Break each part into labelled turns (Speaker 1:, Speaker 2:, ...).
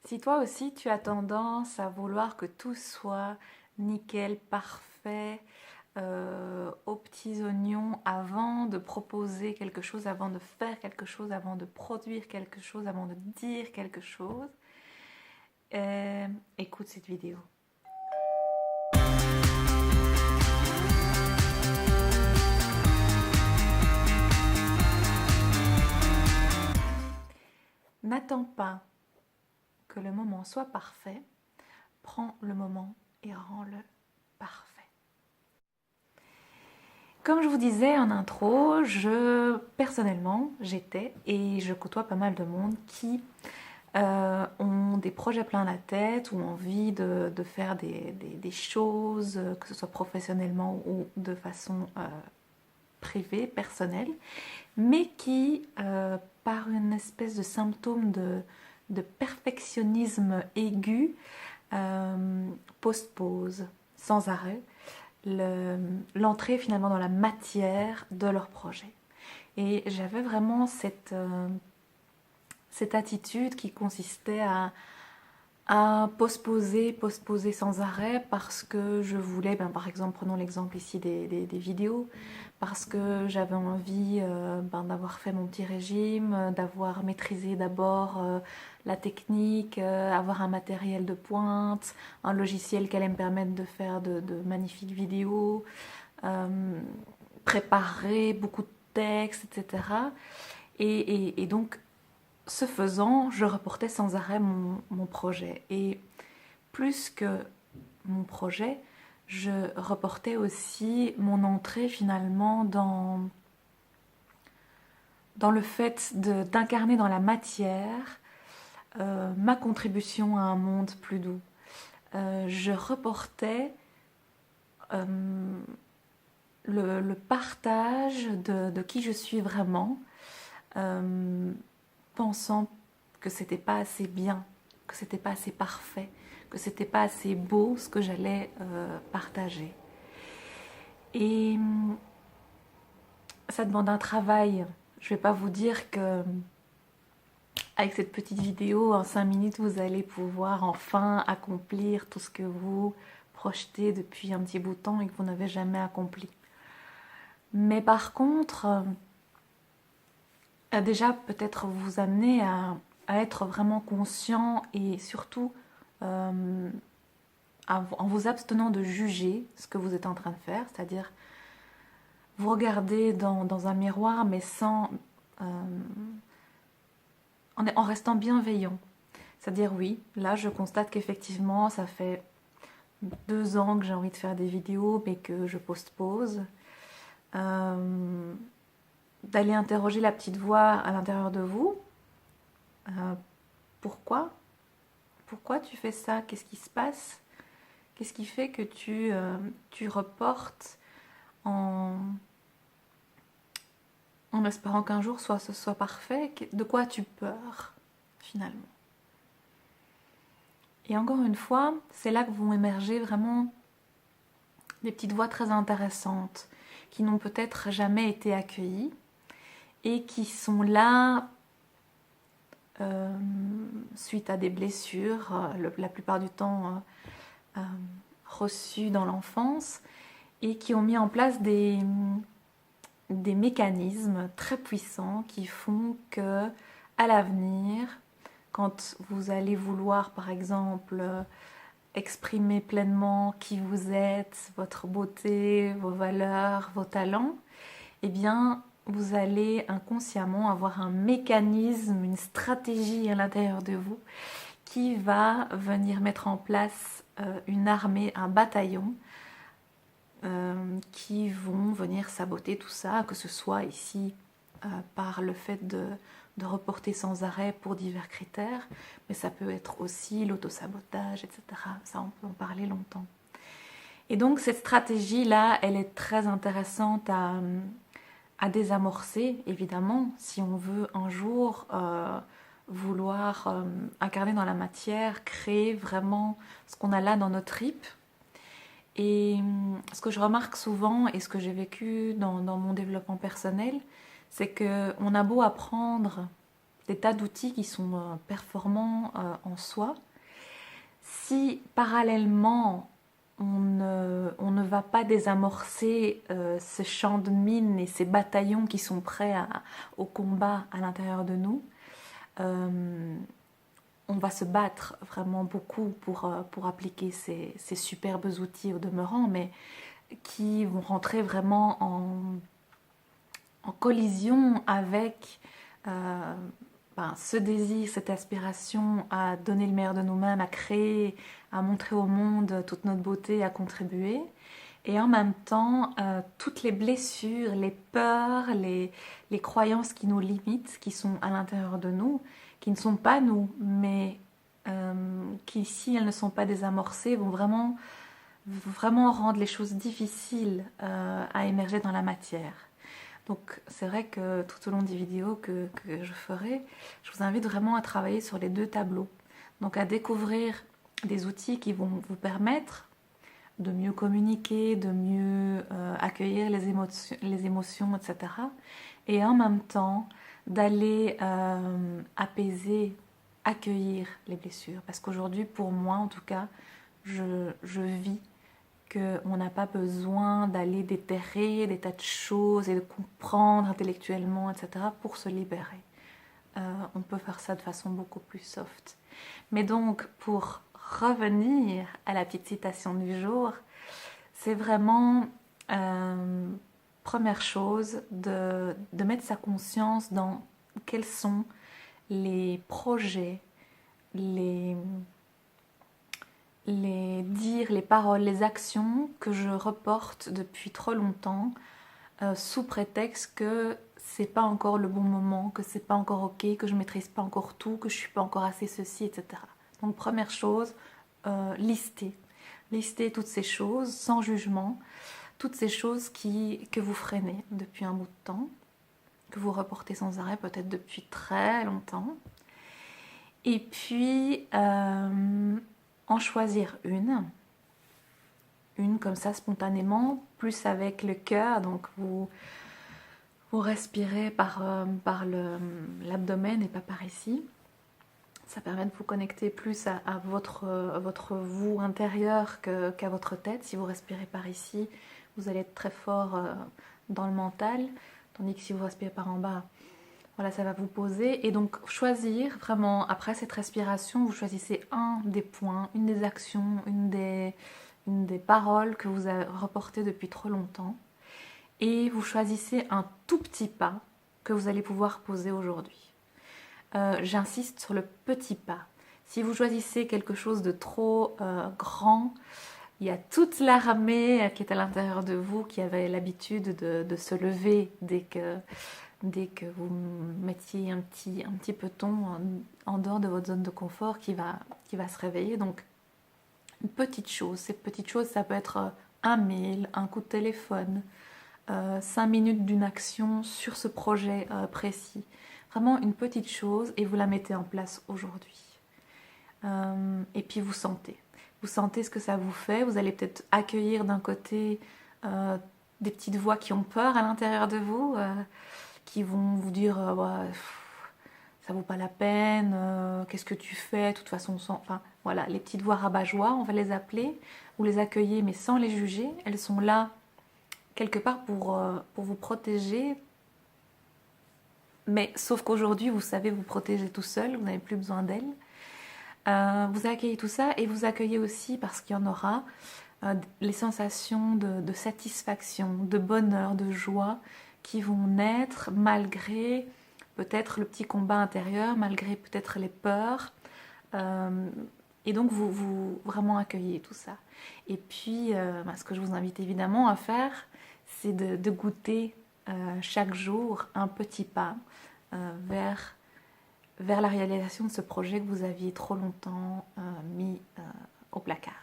Speaker 1: Si toi aussi tu as tendance à vouloir que tout soit nickel, parfait, aux petits oignons avant de proposer quelque chose, avant de faire quelque chose, avant de produire quelque chose, avant de dire quelque chose, euh, écoute cette vidéo. N'attends pas que le moment soit parfait, prends le moment et rends-le parfait. Comme je vous disais en intro, personnellement, j'étais et je côtoie pas mal de monde qui ont des projets plein la tête ou envie de faire des choses, que ce soit professionnellement ou de façon privée, personnelle, mais qui, par une espèce de symptôme de perfectionnisme aigu, postposent sans arrêt l'entrée finalement dans la matière de leur projet. Et j'avais vraiment cette attitude qui consistait à postposer sans arrêt parce que je voulais, par exemple, prenons l'exemple ici des vidéos, parce que j'avais envie d'avoir fait mon petit régime, d'avoir maîtrisé d'abord la technique, avoir un matériel de pointe, un logiciel qui allait me permettre de faire de magnifiques vidéos, préparer beaucoup de textes, etc. Et donc, ce faisant, je reportais sans arrêt mon projet. Et plus que mon projet, je reportais aussi mon entrée finalement dans le fait d'incarner dans la matière ma contribution à un monde plus doux. Je reportais le partage de qui je suis vraiment, pensant que c'était pas assez bien, que c'était pas assez parfait, que c'était pas assez beau ce que j'allais partager. Et ça demande un travail. Je vais pas vous dire que avec cette petite vidéo en 5 minutes vous allez pouvoir enfin accomplir tout ce que vous projetez depuis un petit bout de temps et que vous n'avez jamais accompli. Mais par contre, déjà peut-être vous amener à être vraiment conscient et surtout en vous abstenant de juger ce que vous êtes en train de faire, c'est-à-dire vous regardez dans un miroir mais en restant bienveillant. C'est-à-dire oui, là je constate qu'effectivement ça fait 2 ans que j'ai envie de faire des vidéos mais que je postpose. D'aller interroger la petite voix à l'intérieur de vous. Pourquoi tu fais ça? Qu'est-ce qui se passe? Qu'est-ce qui fait que tu reportes en espérant qu'un jour ce soit parfait? De quoi as-tu peur finalement? Et encore une fois, c'est là que vont émerger vraiment des petites voix très intéressantes qui n'ont peut-être jamais été accueillies et qui sont là suite à des blessures, la plupart du temps reçues dans l'enfance, et qui ont mis en place des mécanismes très puissants qui font que à l'avenir, quand vous allez vouloir par exemple exprimer pleinement qui vous êtes, votre beauté, vos valeurs, vos talents, eh bien vous allez inconsciemment avoir un mécanisme, une stratégie à l'intérieur de vous qui va venir mettre en place une armée, un bataillon qui vont venir saboter tout ça, que ce soit ici par le fait de reporter sans arrêt pour divers critères, mais ça peut être aussi l'autosabotage, etc. Ça, on peut en parler longtemps. Et donc cette stratégie-là, elle est très intéressante à désamorcer, évidemment, si on veut un jour vouloir incarner dans la matière, créer vraiment ce qu'on a là dans nos tripes. Et ce que je remarque souvent et ce que j'ai vécu dans mon développement personnel, c'est qu'on a beau apprendre des tas d'outils qui sont performants en soi. Si parallèlement on ne va pas désamorcer ce champ de mines et ces bataillons qui sont prêts au combat à l'intérieur de nous, on va se battre vraiment beaucoup pour appliquer ces superbes outils au demeurant, mais qui vont rentrer vraiment en collision avec ce désir, cette aspiration à donner le meilleur de nous-mêmes, à créer, à montrer au monde toute notre beauté, à contribuer. Et en même temps, toutes les blessures, les peurs, les croyances qui nous limitent, qui sont à l'intérieur de nous, qui ne sont pas nous, mais qui, si elles ne sont pas désamorcées, vont vraiment rendre les choses difficiles à émerger dans la matière. Donc c'est vrai que tout au long des vidéos que je ferai, je vous invite vraiment à travailler sur les deux tableaux. Donc à découvrir des outils qui vont vous permettre de mieux communiquer, de mieux accueillir les émotions, etc. Et en même temps, d'aller apaiser, accueillir les blessures. Parce qu'aujourd'hui, pour moi en tout cas, je vis qu'on n'a pas besoin d'aller déterrer des tas de choses et de comprendre intellectuellement, etc. pour se libérer. On peut faire ça de façon beaucoup plus soft. Mais donc, pour revenir à la petite citation du jour, c'est vraiment, première chose, de mettre sa conscience dans quels sont les projets, les dires, les paroles, les actions que je reporte depuis trop longtemps sous prétexte que c'est pas encore le bon moment, que c'est pas encore ok, que je maîtrise pas encore tout, que je suis pas encore assez ceci, etc. Donc première chose, lister toutes ces choses sans jugement, toutes ces choses que vous freinez depuis un bout de temps, que vous reportez sans arrêt, peut-être depuis très longtemps. Et puis en choisir une comme ça spontanément, plus avec le cœur, donc vous respirez par l'abdomen et pas par ici. Ça permet de vous connecter plus à votre vous intérieur qu'à votre tête. Si vous respirez par ici, vous allez être très fort dans le mental, tandis que si vous respirez par en bas, voilà, ça va vous poser. Et donc choisir vraiment, après cette respiration, vous choisissez un des points, une des actions, une des paroles que vous avez reportées depuis trop longtemps. Et vous choisissez un tout petit pas que vous allez pouvoir poser aujourd'hui. J'insiste sur le petit pas. Si vous choisissez quelque chose de trop grand, il y a toute l'armée qui est à l'intérieur de vous, qui avait l'habitude de se lever dès que vous mettiez un petit peloton en dehors de votre zone de confort qui va se réveiller. Donc, une petite chose. Ces petites choses, ça peut être un mail, un coup de téléphone, 5 minutes d'une action sur ce projet précis. Vraiment une petite chose et vous la mettez en place aujourd'hui. Et puis vous sentez ce que ça vous fait. Vous allez peut-être accueillir d'un côté des petites voix qui ont peur à l'intérieur de vous, qui vont vous dire ouais, ça vaut pas la peine, qu'est-ce que tu fais, de toute façon, enfin voilà, les petites voix rabat-joie, on va les appeler. Vous les accueillez mais sans les juger. Elles sont là quelque part pour vous protéger. Mais sauf qu'aujourd'hui, vous savez vous protéger tout seul, vous n'avez plus besoin d'elles. Vous accueillez tout ça et vous accueillez aussi, parce qu'il y en aura, les sensations de satisfaction, de bonheur, de joie qui vont naître malgré peut-être le petit combat intérieur, malgré peut-être les peurs. Et donc vous vraiment accueillez tout ça. Et puis ce que je vous invite évidemment à faire, c'est de goûter chaque jour un petit pas vers la réalisation de ce projet que vous aviez trop longtemps mis au placard.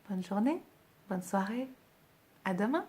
Speaker 1: Bonne journée, bonne soirée, à demain.